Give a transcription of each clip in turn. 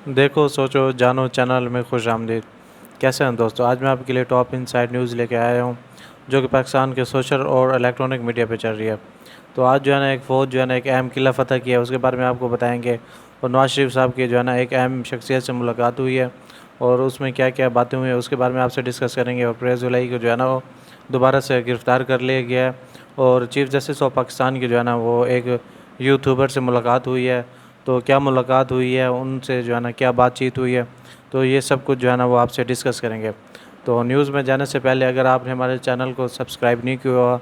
دیکھو سوچو جانو چینل میں خوش آمدید۔ کیسے ہیں دوستو؟ آج میں آپ کے لیے ٹاپ انسائڈ نیوز لے کے آیا ہوں جو کہ پاکستان کے سوشل اور الیکٹرانک میڈیا پہ چل رہی ہے۔ تو آج جو ہے نا ایک فوج جو ہے نا ایک اہم قلعہ فتح کیا ہے، اس کے بارے میں آپ کو بتائیں گے۔ اور نواز شریف صاحب کی جو ہے نا ایک اہم شخصیت سے ملاقات ہوئی ہے اور اس میں کیا کیا باتیں ہوئی ہیں اس کے بارے میں آپ سے ڈسکس کریں گے۔ اور پریز ولائی کو جو ہے نا وہ دوبارہ سے گرفتار کر لیا گیا ہے، اور چیف جسٹس آف پاکستان کی جو ہے نا وہ ایک یوٹیوبر سے ملاقات ہوئی ہے۔ تو کیا ملاقات ہوئی ہے، ان سے جو ہے نا کیا بات چیت ہوئی ہے، تو یہ سب کچھ جو ہے نا وہ آپ سے ڈسکس کریں گے۔ تو نیوز میں جانے سے پہلے اگر آپ نے ہمارے چینل کو سبسکرائب نہیں کیا ہوا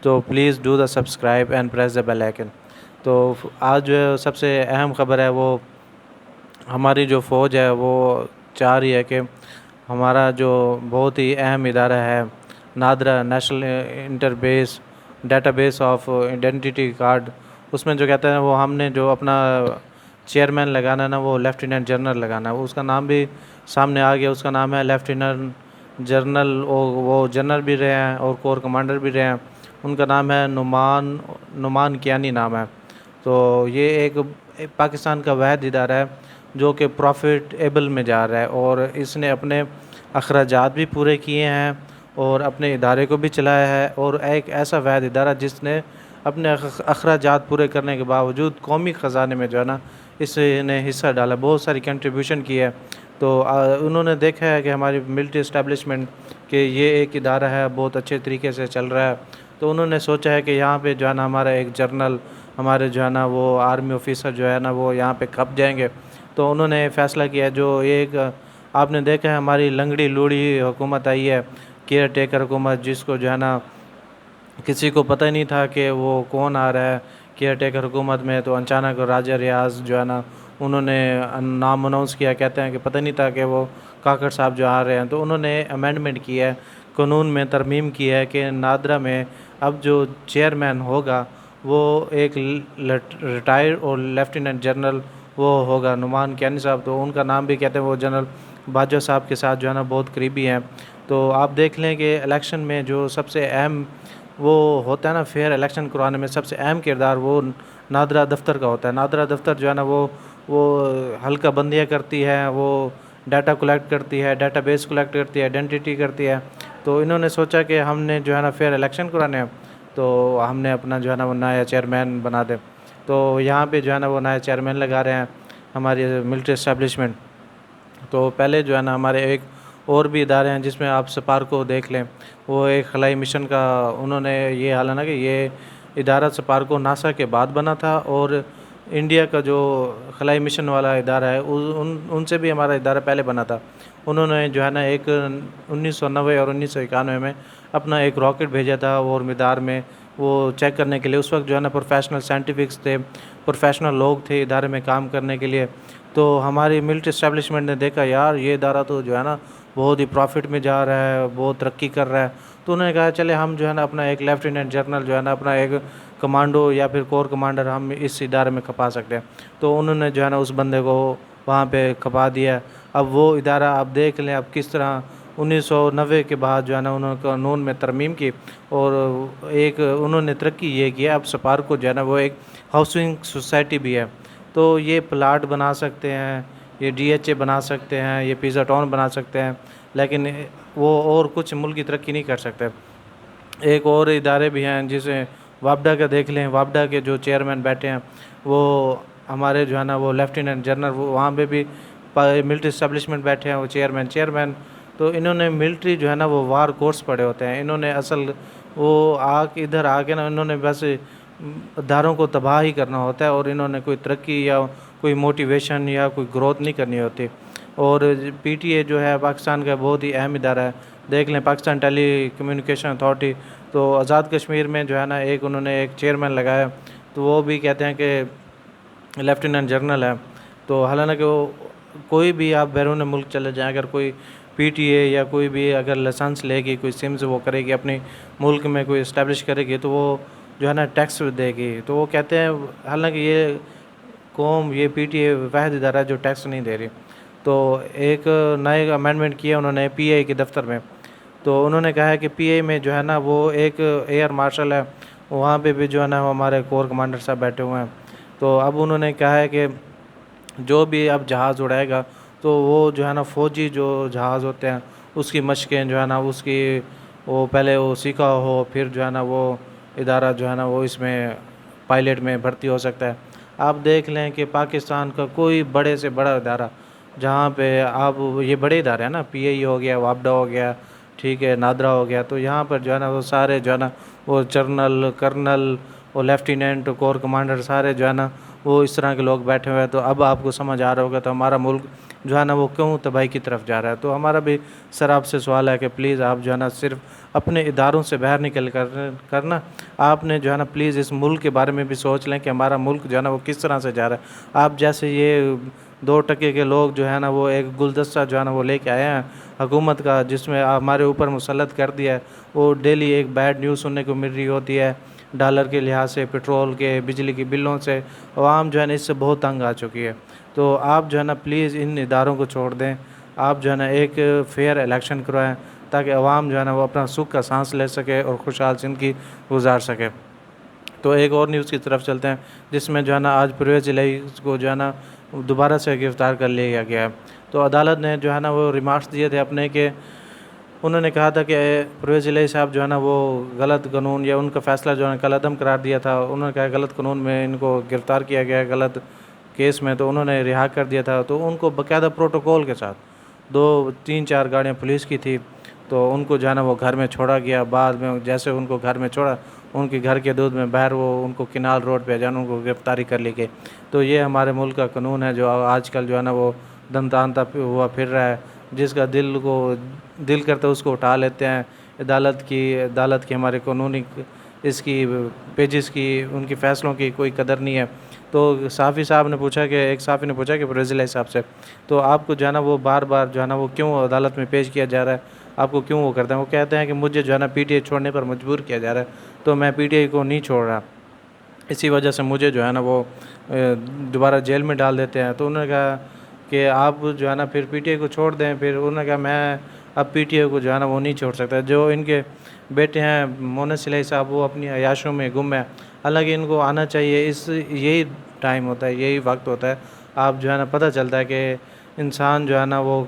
تو please do the subscribe and press the bell icon. تو آج جو سب سے اہم خبر ہے وہ ہماری جو فوج ہے وہ چاہ رہی ہے کہ ہمارا جو بہت ہی اہم ادارہ ہے NADRA national inter base data base of identity card, اس میں جو کہتے ہیں وہ ہم نے جو اپنا چیئرمین لگانا ہے نا وہ لیفٹیننٹ جنرل لگانا ہے۔ اس کا نام بھی سامنے آ گیا، اس کا نام ہے لیفٹیننٹ جنرل، وہ جنرل بھی رہے ہیں اور کور کمانڈر بھی رہے ہیں۔ ان کا نام ہے نعمان کیانی نام ہے۔ تو یہ ایک پاکستان کا واحد ادارہ ہے جو کہ پروفٹ ایبل میں جا رہا ہے، اور اس نے اپنے اخراجات بھی پورے کیے ہیں اور اپنے ادارے کو بھی چلایا ہے، اور ایک ایسا واحد ادارہ جس نے اپنے اخراجات پورے کرنے کے باوجود قومی خزانے میں جو ہے نا اس نے حصہ ڈالا، بہت ساری کنٹریبیوشن کی ہے۔ تو انہوں نے دیکھا ہے کہ ہماری ملٹری اسٹیبلشمنٹ کہ یہ ایک ادارہ ہے بہت اچھے طریقے سے چل رہا ہے، تو انہوں نے سوچا ہے کہ یہاں پہ جو ہے نا ہمارا ایک جرنل، ہمارے جو ہے نا وہ آرمی آفیسر جو ہے نا وہ یہاں پہ کھپ جائیں گے۔ تو انہوں نے فیصلہ کیا جو ایک آپ نے دیکھا ہے ہماری لنگڑی لوڑی حکومت آئی ہے، کیئر ٹیکر حکومت، جس کو جو ہے نا کسی کو پتہ ہی نہیں تھا کہ وہ کون آ رہا ہے کیئر ٹیکر حکومت میں۔ تو اچانک راجہ ریاض جو ہے نا انہوں نے نام اناؤنس کیا، کہتے ہیں کہ پتہ نہیں تھا کہ وہ کاکڑ صاحب جو آ رہے ہیں۔ تو انہوں نے امینڈمنٹ کی ہے، قانون میں ترمیم کی ہے کہ نادرا میں اب جو چیئرمین ہوگا وہ ایک ریٹائر اور لیفٹیننٹ جنرل وہ ہوگا نعمان کیانی صاحب۔ تو ان کا نام بھی کہتے ہیں وہ جنرل باجوہ صاحب کے ساتھ جو ہے نا بہت قریبی ہیں۔ تو آپ دیکھ لیں کہ الیکشن میں جو سب سے اہم وہ ہوتا ہے نا فیئر الیکشن کروانے میں سب سے اہم کردار وہ نادرا دفتر کا ہوتا ہے۔ نادرا دفتر جو ہے نا وہ حلقہ بندیاں کرتی ہے، وہ ڈیٹا کلیکٹ کرتی ہے، ڈیٹا بیس کلیکٹ کرتی ہے، آئیڈینٹی کرتی ہے۔ تو انہوں نے سوچا کہ ہم نے جو ہے نا فیئر الیکشن کرانے ہیں تو ہم نے اپنا جو ہے نا وہ نیا چیئرمین بنا دیں۔ تو یہاں پہ جو ہے نا وہ نیا چیئرمین لگا رہے ہیں ہماری ملٹری اسٹیبلشمنٹ۔ تو پہلے جو ہے نا ہمارے ایک اور بھی ادارے ہیں جس میں آپ سپار کو دیکھ لیں، وہ ایک خلائی مشن کا انہوں نے یہ حالانہ کہ یہ ادارہ سپار کو ناسا کے بعد بنا تھا، اور انڈیا کا جو خلائی مشن والا ادارہ ہے ان سے بھی ہمارا ادارہ پہلے بنا تھا۔ انہوں نے جو ہے نا ایک 1990 اور 1991 میں اپنا ایک راکٹ بھیجا تھا اور مدار میں وہ چیک کرنے کے لیے، اس وقت جو ہے نا پروفیشنل سائنٹیفکس تھے، پروفیشنل لوگ تھے ادارے میں کام کرنے کے لیے۔ تو ہماری ملٹری اسٹیبلشمنٹ نے دیکھا یار یہ ادارہ تو جو ہے نا بہت ہی پروفٹ میں جا رہا ہے، بہت ترقی کر رہا ہے۔ تو انہوں نے کہا چلے ہم جو ہے نا اپنا ایک لیفٹیننٹ جنرل جو ہے نا اپنا ایک کمانڈو یا پھر کور کمانڈر ہم اس ادارے میں کھپا سکتے ہیں۔ تو انہوں نے جو ہے نا اس بندے کو وہاں پہ کھپا دیا۔ اب وہ ادارہ آپ دیکھ لیں اب کس طرح 1990 کے بعد جو ہے نا انہوں نے قانون میں ترمیم کی، اور ایک انہوں نے ترقی یہ کیا اب سپار کو جو ہے نا وہ ایک ہاؤسنگ سوسائٹی بھی ہے۔ تو یہ پلاٹ بنا سکتے ہیں، یہ ڈی ایچ اے بنا سکتے ہیں، یہ پیزا ٹاؤن بنا سکتے ہیں، لیکن وہ اور کچھ ملک کی ترقی نہیں کر سکتے۔ ایک اور ادارے بھی ہیں جسے وابڈا کا دیکھ لیں، وابڈا کے جو چیئرمین بیٹھے ہیں وہ ہمارے جو ہے نا وہ لیفٹیننٹ جنرل، وہ وہاں پہ بھی ملٹری اسٹیبلشمنٹ بیٹھے ہیں وہ چیئرمین۔ تو انہوں نے ملٹری جو ہے نا وہ وار کورس پڑھے ہوتے ہیں، انہوں نے اصل وہ ادھر آ کے نا انہوں نے بس اداروں کو تباہ ہی کرنا ہوتا ہے، اور انہوں نے کوئی ترقی یا کوئی موٹیویشن یا کوئی گروتھ نہیں کرنی ہوتی۔ اور پی ٹی اے جو ہے پاکستان کا بہت ہی اہم ادارہ ہے، دیکھ لیں پاکستان ٹیلی کمیونیکیشن اتھارٹی۔ تو آزاد کشمیر میں جو ہے نا ایک انہوں نے ایک چیئرمین لگایا، تو وہ بھی کہتے ہیں کہ لیفٹیننٹ جنرل ہے۔ تو حالانکہ وہ کوئی بھی آپ بیرون ملک چلے جائیں، اگر کوئی پی ٹی اے یا کوئی بھی اگر لائسنس لے گی، کوئی سمز وہ کرے گی اپنی ملک میں کوئی اسٹیبلش کرے گی، تو وہ جو ہے نا ٹیکس دے گی۔ تو وہ کہتے ہیں حالانکہ یہ قوم یہ پی ٹی اے واحد ادارہ ہے جو ٹیکس نہیں دے رہی۔ تو ایک نئے امینڈمنٹ کیا انہوں نے پی آئی کے دفتر میں، تو انہوں نے کہا ہے کہ پی آئی میں جو ہے نا وہ ایک ایئر مارشل ہے، وہاں پہ بھی جو ہے نا ہمارے کور کمانڈر صاحب بیٹھے ہوئے ہیں۔ تو اب انہوں نے کہا ہے کہ جو بھی اب جہاز اڑائے گا تو وہ جو ہے نا فوجی جو جہاز ہوتے ہیں اس کی مشقیں جو ہے نا اس کی وہ پہلے وہ سیکھا ہو، پھر جو ہے نا وہ ادارہ جو ہے نا وہ اس میں پائلٹ میں بھرتی ہو سکتا ہے۔ آپ دیکھ لیں کہ پاکستان کا کوئی بڑے سے بڑا ادارہ جہاں پہ آپ یہ بڑے ادارے ہیں نا، پی اے ای ہو گیا، وابڈا ہو گیا، ٹھیک ہے، نادرا ہو گیا، تو یہاں پر جو ہے نا وہ سارے جو ہے نا وہ جنرل، کرنل اور لیفٹیننٹ، کور کمانڈر سارے جو ہے نا وہ اس طرح کے لوگ بیٹھے ہوئے ہیں۔ تو اب آپ کو سمجھ آ رہا ہوگا تو ہمارا ملک جو ہے نا وہ کیوں تباہی کی طرف جا رہا ہے۔ تو ہمارا بھی سر آپ سے سوال ہے کہ پلیز آپ جو ہے نا صرف اپنے اداروں سے باہر نکل کرنا آپ نے جو ہے نا پلیز اس ملک کے بارے میں بھی سوچ لیں کہ ہمارا ملک جو ہے نا وہ کس طرح سے جا رہا ہے۔ آپ جیسے یہ 2 کے لوگ جو ہے نا وہ ایک گلدستہ جو ہے نا وہ لے کے آئے ہیں حکومت کا، جس میں ہمارے اوپر مسلط کر دیا ہے۔ وہ ڈیلی ایک بیڈ نیوز سننے کو مل رہی ہوتی ہے، ڈالر کے لحاظ سے، پٹرول کے، بجلی کی بلوں سے عوام جو ہے نا اس سے بہت تنگ آ چکی ہے۔ تو آپ جو ہے نا پلیز ان اداروں کو چھوڑ دیں، آپ جو ہے نا ایک فیئر الیکشن کروائیں تاکہ عوام جو ہے نا وہ اپنا سکھ کا سانس لے سکے اور خوشحال زندگی گزار سکے۔ تو ایک اور نیوز کی طرف چلتے ہیں جس میں جو ہے نا آج پرویز الہی کو جو ہے نا دوبارہ سے گرفتار کر لیا گیا ہے۔ تو عدالت نے جو ہے نا وہ ریمارکس دیے تھے اپنے کہ انہوں نے کہا تھا کہ پرویز الہی صاحب جو ہے نا وہ غلط قانون یا ان کا فیصلہ جو ہے نا کالعدم قرار دیا تھا، انہوں نے کہا غلط قانون میں ان کو گرفتار کیا گیا ہے، غلط کیس میں، تو انہوں نے رہا کر دیا تھا۔ تو ان کو باقاعدہ پروٹوکول کے ساتھ 2 3 4 گاڑیاں پولیس کی تھی، تو ان کو جو ہے نا وہ گھر میں چھوڑا گیا۔ بعد میں جیسے ان کو گھر میں چھوڑا، ان کے گھر کے دودھ میں باہر وہ ان کو کنال روڈ پہ جانا ان کو گرفتاری کر لی گئی۔ تو یہ ہمارے ملک کا قانون ہے جو آج کل جو ہے نا وہ دم تانتا ہوا پھر رہا ہے، جس کا دل کرتا ہے اس کو اٹھا لیتے ہیں۔ عدالت کی ہمارے قانونی اس کی پیجز کی، ان کی فیصلوں کی کوئی قدر نہیں ہے۔ تو ایک صحافی نے پوچھا کہ پرویز الہی صاحب سے، تو آپ کو جو ہے نا وہ بار بار جو ہے نا وہ کیوں عدالت میں پیش کیا جا رہا ہے، آپ کو کیوں وہ کرتے ہیں؟ وہ کہتے ہیں کہ مجھے جو ہے نا پی ٹی آئی چھوڑنے پر مجبور کیا جا رہا ہے، تو میں پی ٹی آئی کو نہیں چھوڑ رہا، اسی وجہ سے مجھے جو ہے نا وہ دوبارہ جیل میں ڈال دیتے ہیں۔ تو انہوں نے کہا کہ آپ جو ہے نا پھر پی ٹی آئی کو چھوڑ دیں۔ پھر انہوں نے کہا میں اب پی ٹی آئی کو جو ہے نا وہ نہیں چھوڑ سکتا۔ جو ان کے بیٹے ہیں مونس الہی صاحب، وہ اپنی عیاشوں میں گم ہیں، حالانکہ ان کو آنا چاہیے۔ یہی ٹائم ہوتا ہے، یہی وقت ہوتا ہے، آپ جو ہے نا پتہ چلتا ہے کہ انسان جو ہے نا وہ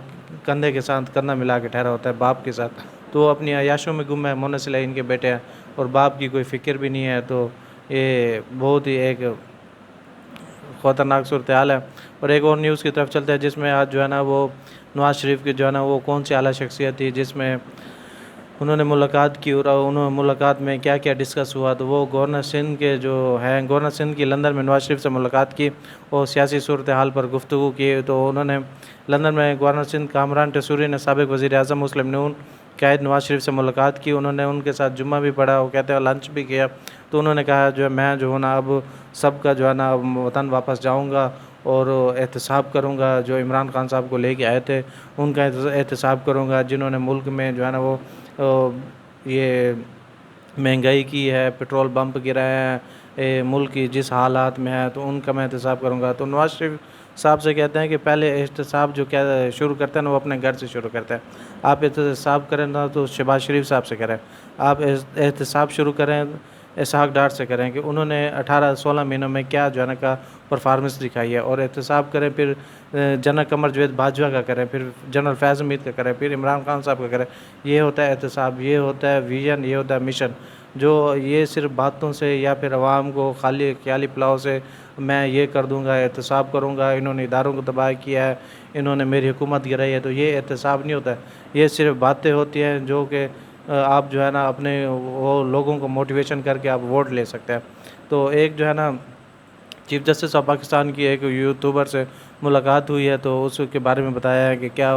کندھے کے ساتھ کندھا ملا کے ٹھہرا ہوتا ہے باپ کے ساتھ۔ تو وہ اپنی عیاشوں میں گم ہے، مونس الہی ان کے بیٹے ہیں، اور باپ کی کوئی فکر بھی نہیں ہے۔ تو یہ بہت ہی ایک خطرناک صورتحال ہے۔ اور ایک اور نیوز کی طرف چلتے ہیں جس میں آج جو ہے نا وہ نواز شریف کی جو ہے نا وہ کون سی اعلیٰ شخصیت تھی جس میں انہوں نے ملاقات کی، اور انہوں نے ملاقات میں کیا کیا ڈسکس ہوا، تو وہ گورنر سندھ کے جو ہیں، گورنر سندھ کی لندن میں نواز شریف سے ملاقات کی اور سیاسی صورتحال پر گفتگو کی۔ تو انہوں نے لندن میں گورنر سندھ کامران ٹیسوری نے سابق وزیر اعظم مسلم نون قائد نواز شریف سے ملاقات کی، انہوں نے ان کے ساتھ جمعہ بھی پڑھا، وہ کہتے ہیں لنچ بھی کیا۔ تو انہوں نے کہا جو ہے میں جو ہوں نا اب سب کا جو ہے نا وطن واپس جاؤں گا اور احتساب کروں گا، جو عمران خان صاحب کو لے کے آئے تھے ان کا احتساب کروں گا، جنہوں نے ملک میں جو ہے نا وہ یہ مہنگائی کی ہے، پٹرول بمپ گرائے ہیں، ملک کی جس حالات میں ہے، تو ان کا میں احتساب کروں گا۔ تو نواز شریف صاحب سے کہتے ہیں کہ پہلے احتساب جو کیا شروع کرتے ہیں نا وہ اپنے گھر سے شروع کرتے ہیں۔ آپ احتساب کریں نا تو شہباز شریف صاحب سے کریں، آپ احتساب شروع کریں اسحاق ڈار سے کریں کہ انہوں نے 18 16 مہینوں میں کیا جو ہے نا کا پرفارمنس دکھائی ہے، اور احتساب کریں پھر جنرل قمر جاوید باجوہ کا کریں، پھر جنرل فیض حمید کا کریں، پھر عمران خان صاحب کا کریں۔ یہ ہوتا ہے احتساب، یہ ہوتا ہے ویژن، یہ ہوتا ہے مشن۔ جو یہ صرف باتوں سے یا پھر عوام کو خیالی پلاؤ سے میں یہ کر دوں گا، احتساب کروں گا، انہوں نے اداروں کو تباہ کیا ہے، انہوں نے میری حکومت گرائی ہے، تو یہ احتساب نہیں ہوتا ہے۔ یہ صرف باتیں ہوتی ہیں جو کہ آپ جو ہے نا اپنے وہ لوگوں کو موٹیویشن کر کے آپ ووٹ لے سکتے ہیں۔ تو ایک جو ہے نا چیف جسٹس آف پاکستان کی ایک یوٹیوبر سے ملاقات ہوئی ہے، تو اس کے بارے میں بتایا ہے کہ کیا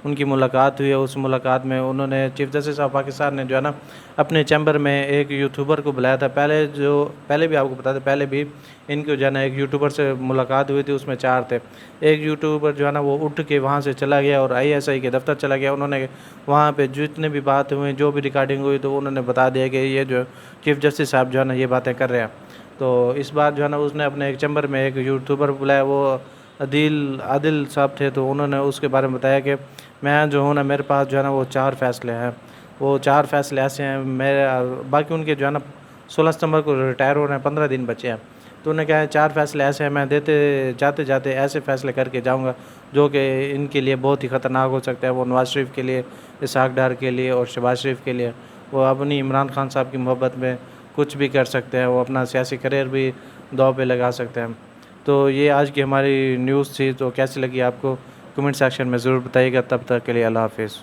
ان کی ملاقات ہوئی ہے۔ اس ملاقات میں انہوں نے چیف جسٹس آف پاکستان نے جو ہے نا اپنے چیمبر میں ایک یوٹیوبر کو بلایا تھا۔ پہلے بھی آپ کو بتا دیں، پہلے بھی ان کو جو ہے نا ایک یوٹیوبر سے ملاقات ہوئی تھی، اس میں 4 تھے۔ ایک یوٹیوبر جو ہے نا وہ اٹھ کے وہاں سے چلا گیا اور ISI کے دفتر چلا گیا۔ انہوں نے وہاں پہ جتنے بھی بات ہوئی، جو بھی ریکارڈنگ ہوئی، تو انہوں نے بتا دیا کہ یہ جو چیف جسٹس صاحب جو ہے نا یہ باتیں کر رہے ہیں۔ تو اس بار جو ہے نا اس نے اپنے ایک چیمبر میں ایک یوٹیوبر بلایا، وہ عادل صاحب تھے، تو انہوں نے اس کے بارے میں بتایا کہ میں جو ہوں نا میرے پاس جو ہے نا وہ 4 فیصلے ہیں، وہ 4 فیصلے ایسے ہیں، باقی ان کے جو ہے نا 16 ستمبر کو ریٹائر ہو رہے ہیں، 15 دن بچے ہیں۔ تو انہیں کہا ہے 4 فیصلے ایسے ہیں، میں جاتے جاتے ایسے فیصلے کر کے جاؤں گا جو کہ ان کے لیے بہت ہی خطرناک ہو سکتا ہے، وہ نواز شریف کے لیے، اسحاق ڈار کے لیے اور شہباز شریف کے لیے۔ وہ اپنی عمران خان صاحب کی محبت میں کچھ بھی کر سکتے ہیں، وہ اپنا سیاسی کریئر بھی داؤ پہ لگا سکتے ہیں۔ تو یہ آج کی ہماری نیوز تھی، تو کیسی لگی آپ کو کمنٹ سیکشن میں ضرور بتائیے گا۔ تب تک کے لیے اللہ حافظ۔